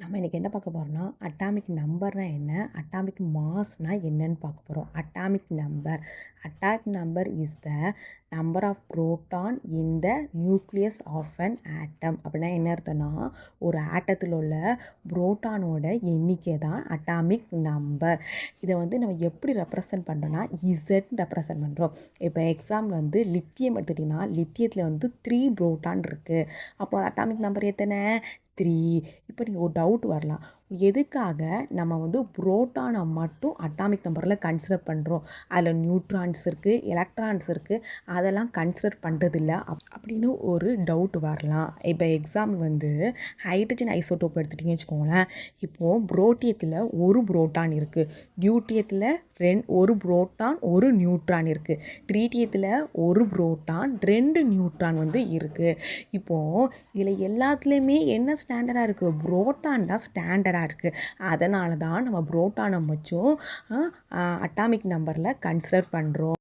நம்ம இன்றைக்கி என்ன பார்க்க போகிறோம்னா அட்டாமிக் நம்பர்னால் என்ன, அட்டாமிக் மாஸ்னால் என்னன்னு பார்க்க போகிறோம். Atomic number is the number of proton in the nucleus of an atom. அப்படின்னா என்ன அர்த்தம்னா, ஒரு ஆட்டத்தில் உள்ள புரோட்டானோட எண்ணிக்கை தான் அட்டாமிக் நம்பர். இதை நம்ம எப்படி ரெப்ரசன்ட் பண்ணுறோன்னா இசட் ரெப்ரசன்ட் பண்ணுறோம். இப்போ எக்ஸாம்பிள் லித்தியம் எடுத்துட்டிங்கன்னா லித்தியத்தில் 3 புரோட்டான் இருக்குது. அப்போ அட்டாமிக் நம்பர் எத்தனை? 3. இப்போ நீங்கள் ஒரு டவுட் வரலாம், எதுக்காக நம்ம புரோட்டானை மட்டும் அட்டாமிக் நம்பரில் கன்சிடர் பண்ணுறோம், அதில் நியூட்ரான்ஸ் இருக்குது, எலக்ட்ரான்ஸ் இருக்குது, அதெல்லாம் கன்சிடர் பண்ணுறதில்ல அப்படின்னு ஒரு டவுட் வரலாம். இப்போ எக்ஸாம்பிள் ஹைட்ரஜன் ஐசோடோப் எடுத்துட்டிங்கன்னு வச்சுக்கோங்களேன். இப்போது புரோட்டியத்தில் ஒரு புரோட்டான் இருக்குது, டியூட்டியத்தில் ஒரு புரோட்டான் ஒரு நியூட்ரான் இருக்குது, ட்ரீட்டியத்தில் ஒரு புரோட்டான் 2 நியூட்ரான் இருக்குது. இப்போது இதில் எல்லாத்துலேயுமே என்ன ஸ்டாண்டர்டாக இருக்குது? புரோட்டான் தான் ஸ்டாண்டர்டாக இருக்குது. அதனால தான் நம்ம புரோட்டானை மட்டும் அட்டாமிக் நம்பரில் கன்சிடர் பண்ணுறோம்.